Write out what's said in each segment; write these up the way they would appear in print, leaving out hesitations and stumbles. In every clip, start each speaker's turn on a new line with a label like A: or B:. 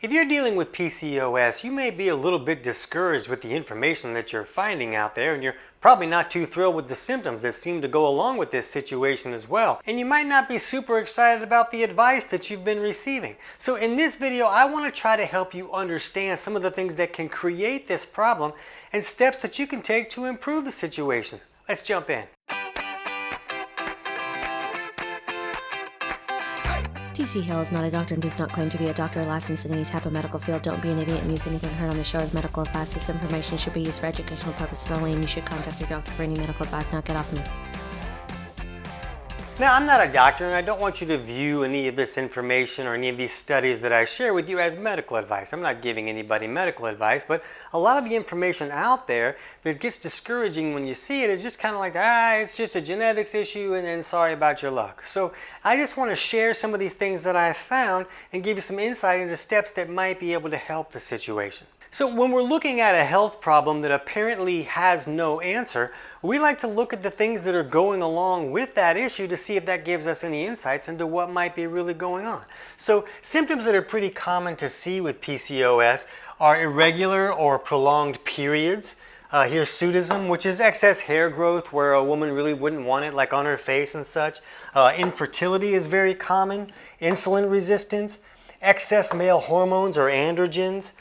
A: If you're dealing with PCOS, you may be a little bit discouraged with the information that you're finding out there, and you're probably not too thrilled with the symptoms that seem to go along with this situation as well. And you might not be super excited about the advice that you've been receiving. So in this video, I want to try to help you understand some of the things that can create this problem and steps that you can take to improve the situation. Let's jump in.
B: TC Hale is not a doctor and does not claim to be a doctor or licensed in any type of medical field. Don't be an idiot and use anything heard on the show as medical advice. This information should be used for educational purposes only, and you should contact your doctor for any medical advice. Now get off me.
A: Now, I'm not a doctor, and I don't want you to view any of this information or any of these studies that I share with you as medical advice. I'm not giving anybody medical advice, but a lot of the information out there that gets discouraging when you see it is just kind of like, it's just a genetics issue, and then sorry about your luck. So I just want to share some of these things that I've found and give you some insight into steps that might be able to help the situation. So when we're looking at a health problem that apparently has no answer, we like to look at the things that are going along with that issue to see if that gives us any insights into what might be really going on. So symptoms that are pretty common to see with PCOS are irregular or prolonged periods. Hirsutism, which is excess hair growth where a woman really wouldn't want it, like on her face and such. Infertility is very common. Insulin resistance. Excess male hormones or androgens,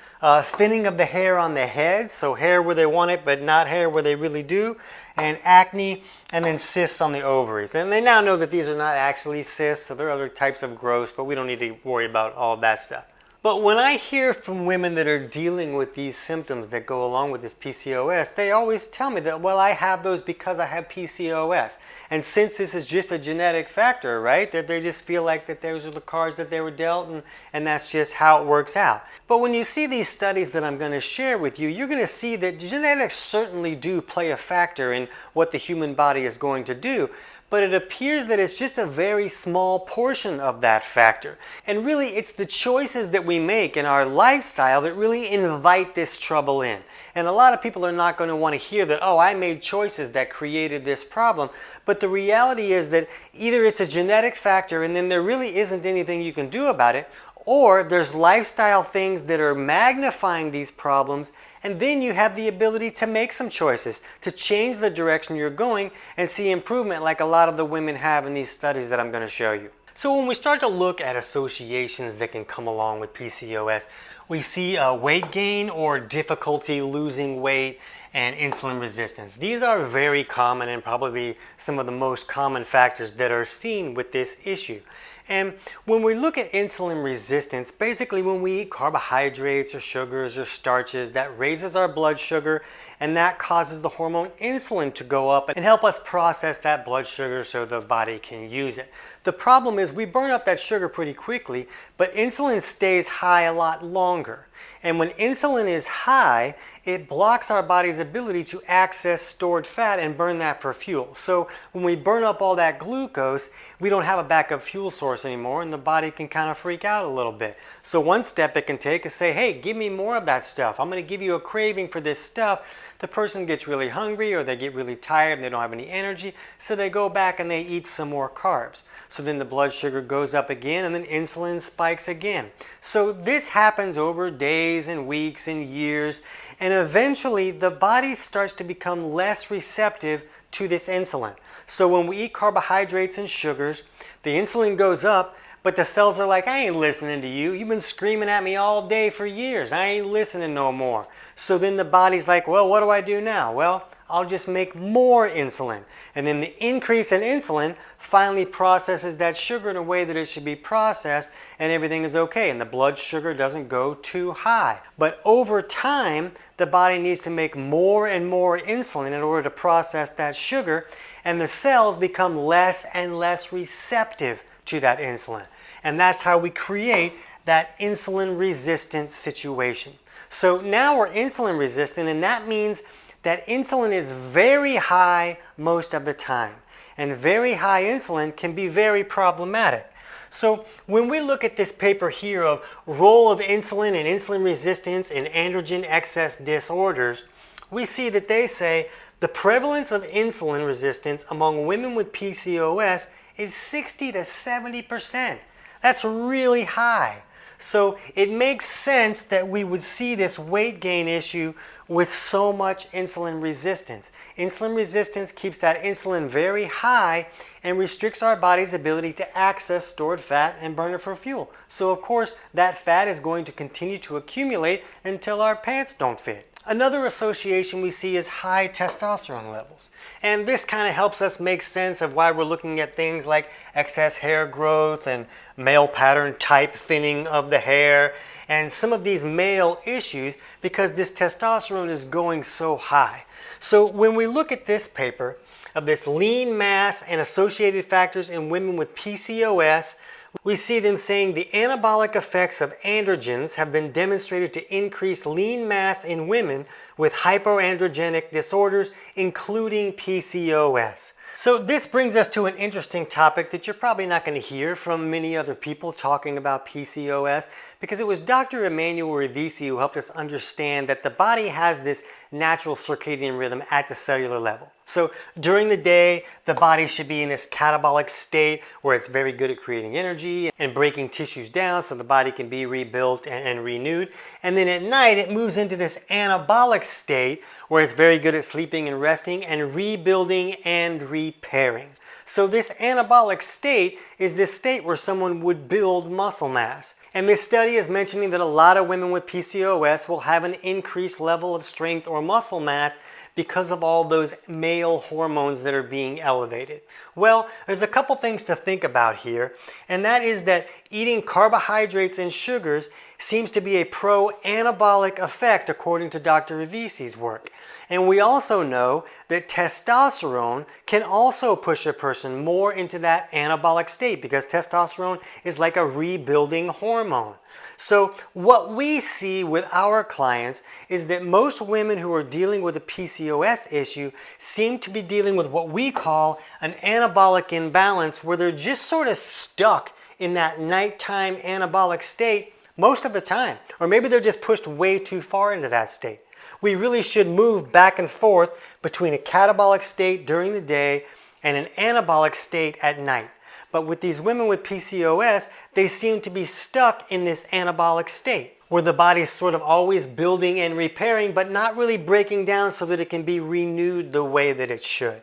A: thinning of the hair on the head, so hair where they want it but not hair where they really do, and acne, and then cysts on the ovaries. And they now know that these are not actually cysts, so there are other types of growths, but we don't need to worry about all that stuff. But when I hear from women that are dealing with these symptoms that go along with this PCOS, they always tell me that, well, I have those because I have PCOS. And since this is just a genetic factor, right, that they just feel like that those are the cards that they were dealt, and that's just how it works out. But when you see these studies that I'm going to share with you, you're going to see that genetics certainly do play a factor in what the human body is going to do. But it appears that it's just a very small portion of that factor. And really, it's the choices that we make in our lifestyle that really invite this trouble in. And a lot of people are not going to want to hear that, oh, I made choices that created this problem. But the reality is that either it's a genetic factor and then there really isn't anything you can do about it, or there's lifestyle things that are magnifying these problems, and then you have the ability to make some choices, to change the direction you're going and see improvement like a lot of the women have in these studies that I'm going to show you. So when we start to look at associations that can come along with PCOS, we see weight gain or difficulty losing weight and insulin resistance. These are very common and probably some of the most common factors that are seen with this issue. And when we look at insulin resistance, basically when we eat carbohydrates or sugars or starches, that raises our blood sugar and that causes the hormone insulin to go up and help us process that blood sugar so the body can use it. The problem is we burn up that sugar pretty quickly, but insulin stays high a lot longer. And when insulin is high, it blocks our body's ability to access stored fat and burn that for fuel. So when we burn up all that glucose, we don't have a backup fuel source anymore, and the body can kind of freak out a little bit. So one step it can take is say, hey, give me more of that stuff. I'm going to give you a craving for this stuff. The person gets really hungry or they get really tired and they don't have any energy, so they go back and they eat some more carbs. So then the blood sugar goes up again and then insulin spikes again. So this happens over days and weeks and years, and eventually the body starts to become less receptive to this insulin. So when we eat carbohydrates and sugars, the insulin goes up, but the cells are like, I ain't listening to you. You've been screaming at me all day for years. I ain't listening no more. So then the body's like, well, what do I do now? Well, I'll just make more insulin. And then the increase in insulin finally processes that sugar in a way that it should be processed, and everything is okay, and the blood sugar doesn't go too high. But over time, the body needs to make more and more insulin in order to process that sugar, and the cells become less and less receptive to that insulin. And that's how we create that insulin resistant situation. So now we're insulin resistant, and that means that insulin is very high most of the time. And very high insulin can be very problematic. So when we look at this paper here of role of insulin and insulin resistance in androgen excess disorders, we see that they say the prevalence of insulin resistance among women with PCOS is 60 to 70%. That's really high. So it makes sense that we would see this weight gain issue with so much insulin resistance. Insulin resistance keeps that insulin very high and restricts our body's ability to access stored fat and burn it for fuel. So of course, that fat is going to continue to accumulate until our pants don't fit. Another association we see is high testosterone levels. And this kind of helps us make sense of why we're looking at things like excess hair growth and male pattern type thinning of the hair and some of these male issues because this testosterone is going so high. So when we look at this paper of this lean mass and associated factors in women with PCOS, we see them saying the anabolic effects of androgens have been demonstrated to increase lean mass in women with hypoandrogenic disorders, including PCOS. So this brings us to an interesting topic that you're probably not going to hear from many other people talking about PCOS, because it was Dr. Emmanuel Rivisi who helped us understand that the body has this natural circadian rhythm at the cellular level. So during the day, the body should be in this catabolic state where it's very good at creating energy and breaking tissues down so the body can be rebuilt and renewed. And then at night, it moves into this anabolic state where it's very good at sleeping and resting and rebuilding and repairing. So this anabolic state is this state where someone would build muscle mass. And this study is mentioning that a lot of women with PCOS will have an increased level of strength or muscle mass because of all those male hormones that are being elevated. Well, there's a couple things to think about here, and that is that eating carbohydrates and sugars seems to be a pro-anabolic effect according to Dr. Rivisi's work. And we also know that testosterone can also push a person more into that anabolic state because testosterone is like a rebuilding hormone. So what we see with our clients is that most women who are dealing with a PCOS issue seem to be dealing with what we call an anabolic imbalance, where they're just sort of stuck in that nighttime anabolic state most of the time. Or maybe they're just pushed way too far into that state. We really should move back and forth between a catabolic state during the day and an anabolic state at night. But with these women with PCOS, they seem to be stuck in this anabolic state, where the body's sort of always building and repairing, but not really breaking down so that it can be renewed the way that it should.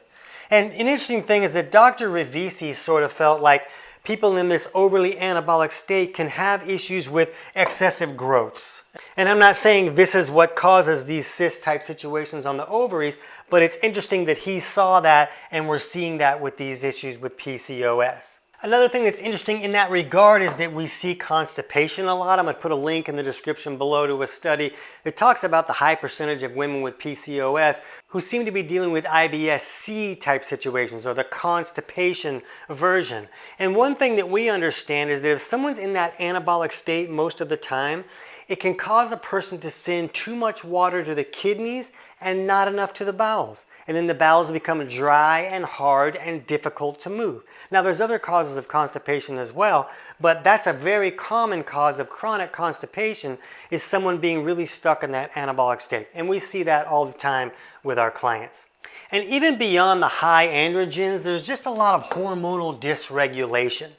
A: And an interesting thing is that Dr. Rivisi sort of felt like people in this overly anabolic state can have issues with excessive growths. And I'm not saying this is what causes these cyst-type situations on the ovaries, but it's interesting that he saw that and we're seeing that with these issues with PCOS. Another thing that's interesting in that regard is that we see constipation a lot. I'm going to put a link in the description below to a study that talks about the high percentage of women with PCOS who seem to be dealing with IBS-C type situations, or the constipation version. And one thing that we understand is that if someone's in that anabolic state most of the time, it can cause a person to send too much water to the kidneys and not enough to the bowels. And then the bowels become dry and hard and difficult to move. Now there's other causes of constipation as well, but that's a very common cause of chronic constipation, is someone being really stuck in that anabolic state. And we see that all the time with our clients. And even beyond the high androgens, there's just a lot of hormonal dysregulation.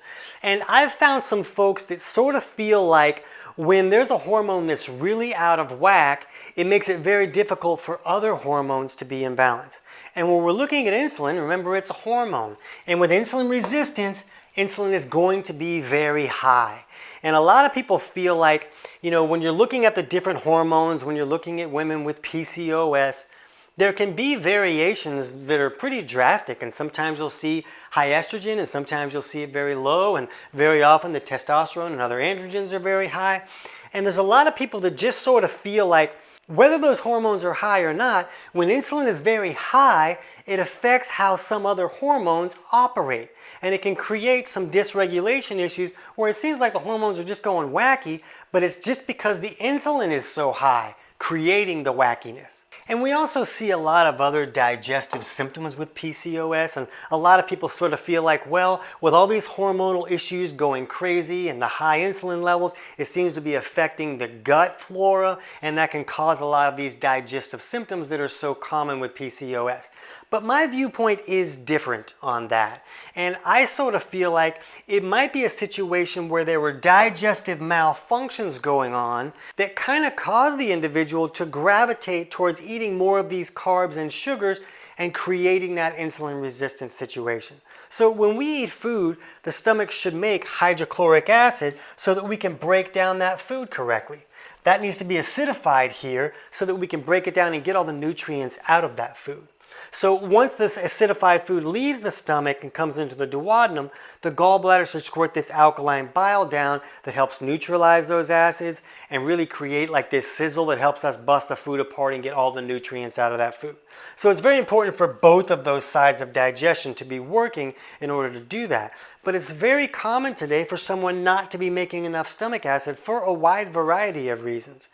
A: And I've found some folks that sort of feel like when there's a hormone that's really out of whack, it makes it very difficult for other hormones to be in balance. And when we're looking at insulin, remember it's a hormone. And with insulin resistance, insulin is going to be very high. And a lot of people feel like, when you're looking at the different hormones, when you're looking at women with PCOS, there can be variations that are pretty drastic, and sometimes you'll see high estrogen and sometimes you'll see it very low, and very often the testosterone and other androgens are very high. And there's a lot of people that just sort of feel like whether those hormones are high or not, when insulin is very high, it affects how some other hormones operate. And it can create some dysregulation issues where it seems like the hormones are just going wacky, but it's just because the insulin is so high, creating the wackiness. And we also see a lot of other digestive symptoms with PCOS, and a lot of people sort of feel like, well, with all these hormonal issues going crazy and the high insulin levels, it seems to be affecting the gut flora, and that can cause a lot of these digestive symptoms that are so common with PCOS. But my viewpoint is different on that. And I sort of feel like it might be a situation where there were digestive malfunctions going on that kind of caused the individual to gravitate towards eating more of these carbs and sugars and creating that insulin resistance situation. So when we eat food, the stomach should make hydrochloric acid so that we can break down that food correctly. That needs to be acidified here so that we can break it down and get all the nutrients out of that food. So once this acidified food leaves the stomach and comes into the duodenum, the gallbladder should squirt this alkaline bile down that helps neutralize those acids and really create like this sizzle that helps us bust the food apart and get all the nutrients out of that food. So it's very important for both of those sides of digestion to be working in order to do that. But it's very common today for someone not to be making enough stomach acid for a wide variety of reasons.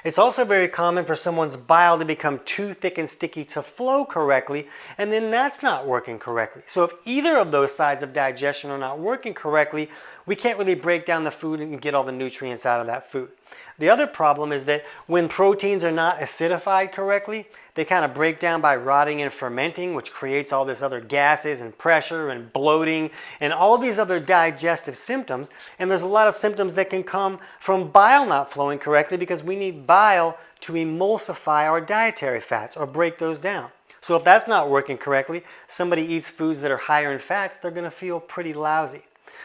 A: It's also very common for someone's bile to become too thick and sticky to flow correctly, and then that's not working correctly. So if either of those sides of digestion are not working correctly, we can't really break down the food and get all the nutrients out of that food. The other problem is that when proteins are not acidified correctly, they kind of break down by rotting and fermenting, which creates all this other gases and pressure and bloating and all these other digestive symptoms. And there's a lot of symptoms that can come from bile not flowing correctly because we need bile to emulsify our dietary fats or break those down. So if that's not working correctly, somebody eats foods that are higher in fats, they're going to feel pretty lousy.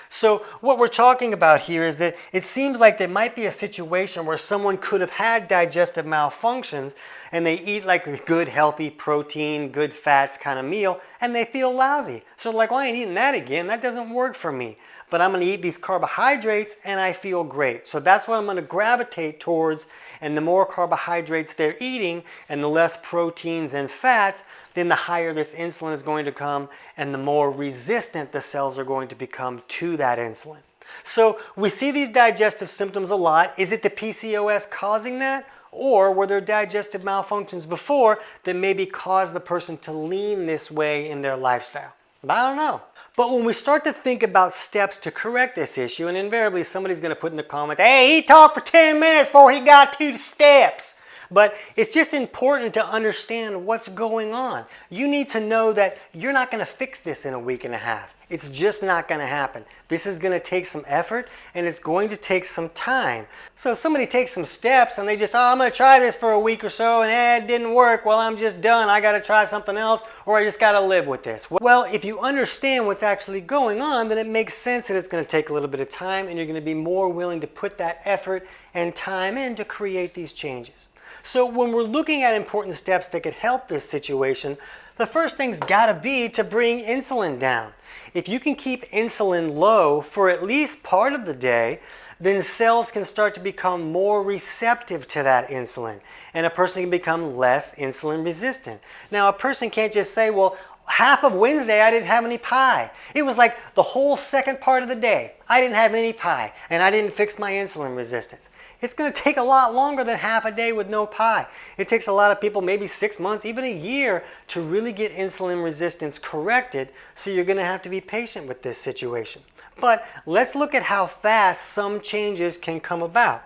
A: So what we're talking about here is that it seems like there might be a situation where someone could have had digestive malfunctions and they eat like a good healthy protein, good fats kind of meal and they feel lousy. So like, well, I ain't eating that again. That doesn't work for me. But I'm going to eat these carbohydrates and I feel great. So that's what I'm going to gravitate towards. And the more carbohydrates they're eating and the less proteins and fats, then the higher this insulin is going to come and the more resistant the cells are going to become to that insulin. So we see these digestive symptoms a lot. Is it the PCOS causing that? Or were there digestive malfunctions before that maybe caused the person to lean this way in their lifestyle? I don't know. But when we start to think about steps to correct this issue, and invariably somebody's going to put in the comments, hey, he talked for 10 minutes before he got to the steps. But it's just important to understand what's going on. You need to know that you're not going to fix this in a week and a half. It's just not going to happen. This is going to take some effort and it's going to take some time. So if somebody takes some steps and they just, I'm going to try this for a week or so and it didn't work, well, I'm just done. I got to try something else or I just got to live with this. Well, if you understand what's actually going on, then it makes sense that it's going to take a little bit of time and you're going to be more willing to put that effort and time in to create these changes. So when we're looking at important steps that could help this situation, the first thing's got to be to bring insulin down. If you can keep insulin low for at least part of the day, then cells can start to become more receptive to that insulin, and a person can become less insulin resistant. Now, a person can't just say, well, half of Wednesday I didn't have any pie. It was like the whole second part of the day I didn't have any pie, and I didn't fix my insulin resistance. It's going to take a lot longer than half a day with no pie. It takes a lot of people maybe 6 months, even a year, to really get insulin resistance corrected, so you're going to have to be patient with this situation. But let's look at how fast some changes can come about.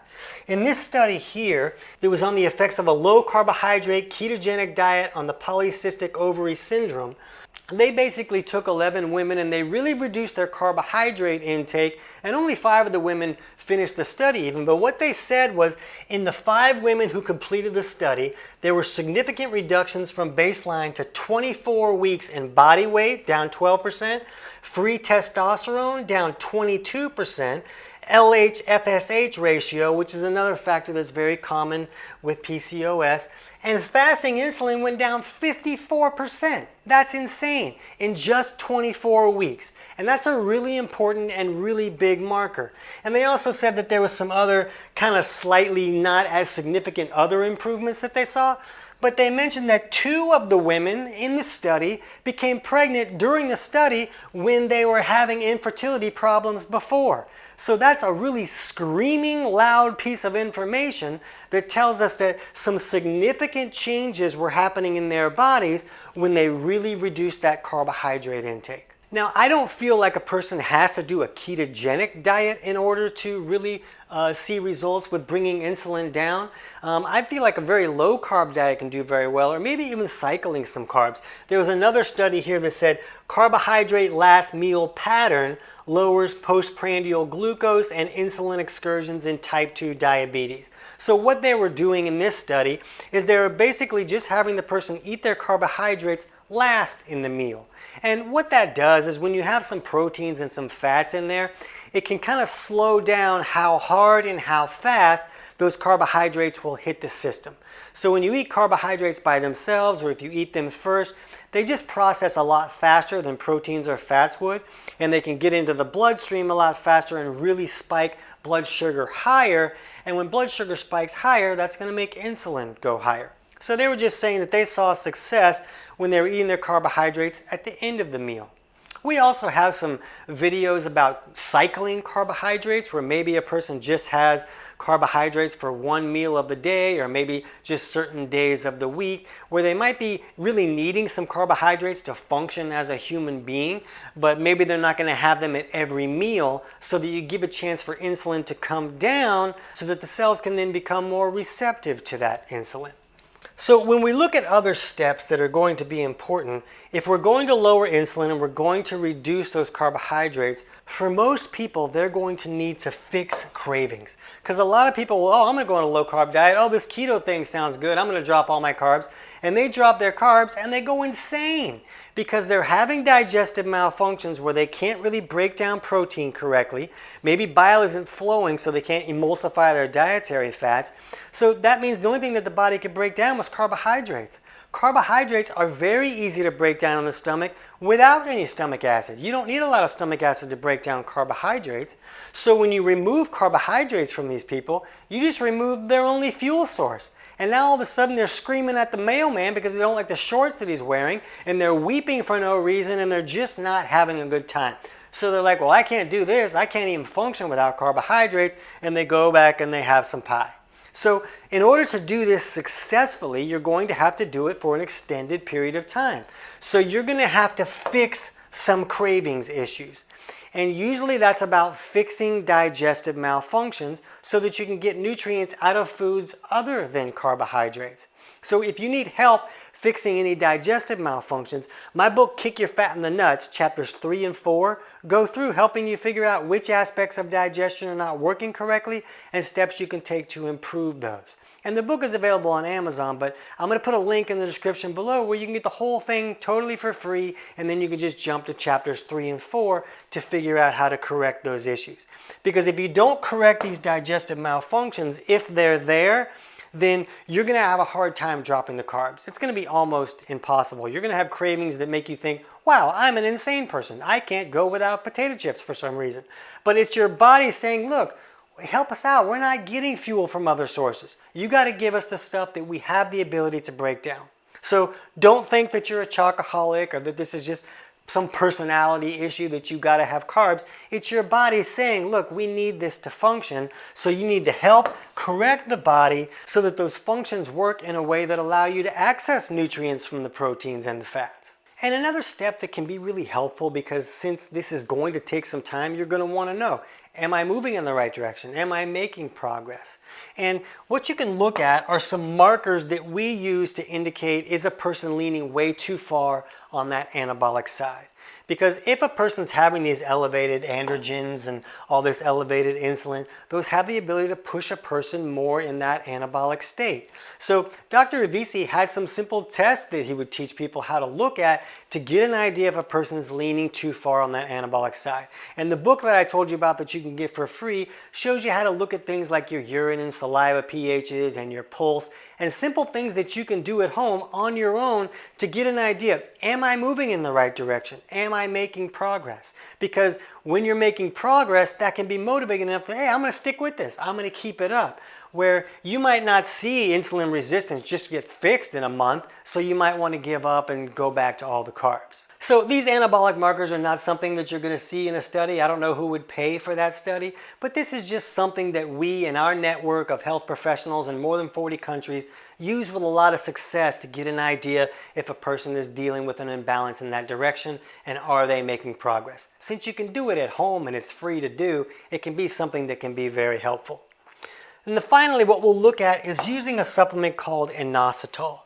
A: In this study here, that was on the effects of a low carbohydrate ketogenic diet on the polycystic ovary syndrome, they basically took 11 women and they really reduced their carbohydrate intake, and only 5 of the women finished the study even. But what they said was, in the 5 women who completed the study, there were significant reductions from baseline to 24 weeks in body weight, down 12%, free testosterone, down 22%, LH-FSH ratio, which is another factor that's very common with PCOS, and fasting insulin went down 54%. That's insane, in just 24 weeks. And that's a really important and really big marker. And they also said that there was some other kind of slightly not as significant other improvements that they saw. But they mentioned that 2 of the women in the study became pregnant during the study when they were having infertility problems before. So that's a really screaming loud piece of information that tells us that some significant changes were happening in their bodies when they really reduced that carbohydrate intake. Now, I don't feel like a person has to do a ketogenic diet in order to really see results with bringing insulin down. I feel like a very low carb diet can do very well, or maybe even cycling some carbs. There was another study here that said carbohydrate last meal pattern lowers postprandial glucose and insulin excursions in type 2 diabetes. So what they were doing in this study is they were basically just having the person eat their carbohydrates last in the meal. And what that does is when you have some proteins and some fats in there, it can kind of slow down how hard and how fast those carbohydrates will hit the system. So when you eat carbohydrates by themselves, or if you eat them first, they just process a lot faster than proteins or fats would, and they can get into the bloodstream a lot faster and really spike blood sugar higher. And when blood sugar spikes higher, that's going to make insulin go higher. So they were just saying that they saw success when they were eating their carbohydrates at the end of the meal. We also have some videos about cycling carbohydrates, where maybe a person just has carbohydrates for one meal of the day, or maybe just certain days of the week, where they might be really needing some carbohydrates to function as a human being, but maybe they're not going to have them at every meal, so that you give a chance for insulin to come down so that the cells can then become more receptive to that insulin. So when we look at other steps that are going to be important, if we're going to lower insulin and we're going to reduce those carbohydrates, for most people, they're going to need to fix cravings. Because a lot of people, oh, I'm going to go on a low carb diet. Oh, this keto thing sounds good. I'm going to drop all my carbs. And they drop their carbs and they go insane because they're having digestive malfunctions where they can't really break down protein correctly. Maybe bile isn't flowing, so they can't emulsify their dietary fats. So that means the only thing that the body could break down was carbohydrates. Carbohydrates are very easy to break down in the stomach without any stomach acid. You don't need a lot of stomach acid to break down carbohydrates. So when you remove carbohydrates from these people, you just remove their only fuel source. And now all of a sudden they're screaming at the mailman because they don't like the shorts that he's wearing, and they're weeping for no reason, and they're just not having a good time. So they're like, well, I can't do this. I can't even function without carbohydrates. And they go back and they have some pie. So in order to do this successfully, you're going to have to do it for an extended period of time. So you're going to have to fix some cravings issues. And usually that's about fixing digestive malfunctions so that you can get nutrients out of foods other than carbohydrates. So if you need help fixing any digestive malfunctions, my book, Kick Your Fat in the Nuts, chapters 3 and 4, go through helping you figure out which aspects of digestion are not working correctly and steps you can take to improve those. And the book is available on Amazon, but I'm going to put a link in the description below where you can get the whole thing totally for free, and then you can just jump to chapters 3 and 4 to figure out how to correct those issues. Because if you don't correct these digestive malfunctions, if they're there, then you're going to have a hard time dropping the carbs. It's going to be almost impossible. You're going to have cravings that make you think, wow, I'm an insane person. I can't go without potato chips for some reason. But it's your body saying, look, help us out. We're not getting fuel from other sources. You got to give us the stuff that we have the ability to break down. So don't think that you're a chocoholic or that this is just some personality issue that you got to have carbs. It's your body saying, look, we need this to function. So you need to help correct the body so that those functions work in a way that allow you to access nutrients from the proteins and the fats. And another step that can be really helpful, because since this is going to take some time, you're going to want to know, am I moving in the right direction? Am I making progress? And what you can look at are some markers that we use to indicate, is a person leaning way too far on that anabolic side? Because if a person's having these elevated androgens and all this elevated insulin, those have the ability to push a person more in that anabolic state. So Dr. Avisi had some simple tests that he would teach people how to look at to get an idea if a person's leaning too far on that anabolic side. And the book that I told you about that you can get for free shows you how to look at things like your urine and saliva pHs and your pulse, and simple things that you can do at home on your own to get an idea. Am I moving in the right direction? Am I making progress? Because when you're making progress, that can be motivating enough that, hey, I'm going to stick with this. I'm going to keep it up. Where you might not see insulin resistance just get fixed in a month, so you might want to give up and go back to all the carbs. So these anabolic markers are not something that you're going to see in a study. I don't know who would pay for that study, but this is just something that we in our network of health professionals in more than 40 countries use with a lot of success to get an idea if a person is dealing with an imbalance in that direction and are they making progress. Since you can do it at home and it's free to do, it can be something that can be very helpful. And finally, what we'll look at is using a supplement called inositol.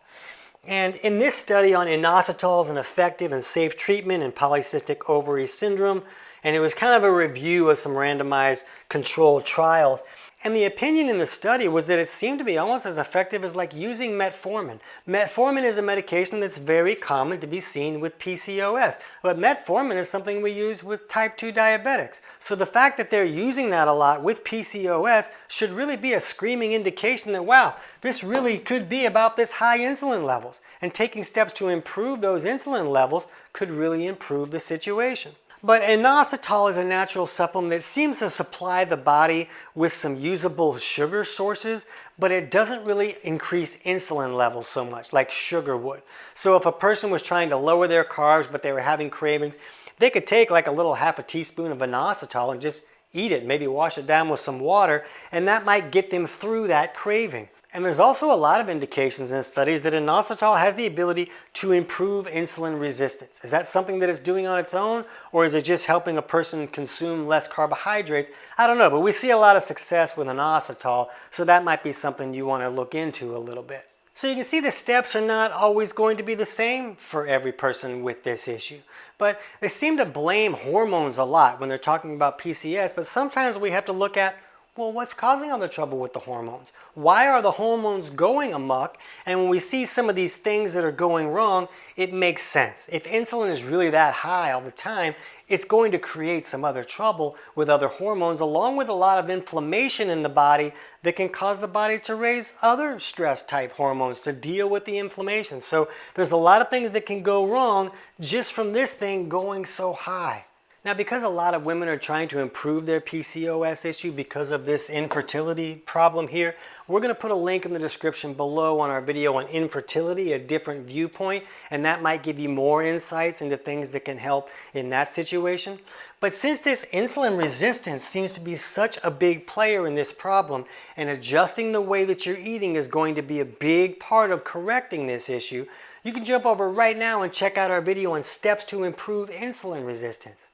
A: And in this study on inositol as an effective and safe treatment in polycystic ovary syndrome, and it was kind of a review of some randomized controlled trials, and the opinion in the study was that it seemed to be almost as effective as like using metformin. Metformin is a medication that's very common to be seen with PCOS, but metformin is something we use with type 2 diabetics. So the fact that they're using that a lot with PCOS should really be a screaming indication that, wow, this really could be about this high insulin levels, and taking steps to improve those insulin levels could really improve the situation. But inositol is a natural supplement that seems to supply the body with some usable sugar sources, but it doesn't really increase insulin levels so much like sugar would. So if a person was trying to lower their carbs but they were having cravings, they could take like a little half a teaspoon of inositol and just eat it, maybe wash it down with some water, and that might get them through that craving. And there's also a lot of indications in studies that inositol has the ability to improve insulin resistance. Is that something that it's doing on its own, or is it just helping a person consume less carbohydrates? I don't know, but we see a lot of success with inositol, so that might be something you want to look into a little bit. So you can see the steps are not always going to be the same for every person with this issue. But they seem to blame hormones a lot when they're talking about PCOS, but sometimes we have to look at, well, what's causing all the trouble with the hormones? Why are the hormones going amok? And when we see some of these things that are going wrong, it makes sense. If insulin is really that high all the time, it's going to create some other trouble with other hormones, along with a lot of inflammation in the body that can cause the body to raise other stress type hormones to deal with the inflammation. So there's a lot of things that can go wrong just from this thing going so high. Now, because a lot of women are trying to improve their PCOS issue because of this infertility problem here, we're going to put a link in the description below on our video on infertility, a different viewpoint, and that might give you more insights into things that can help in that situation. But since this insulin resistance seems to be such a big player in this problem, and adjusting the way that you're eating is going to be a big part of correcting this issue, you can jump over right now and check out our video on steps to improve insulin resistance.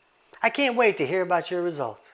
A: I can't wait to hear about your results.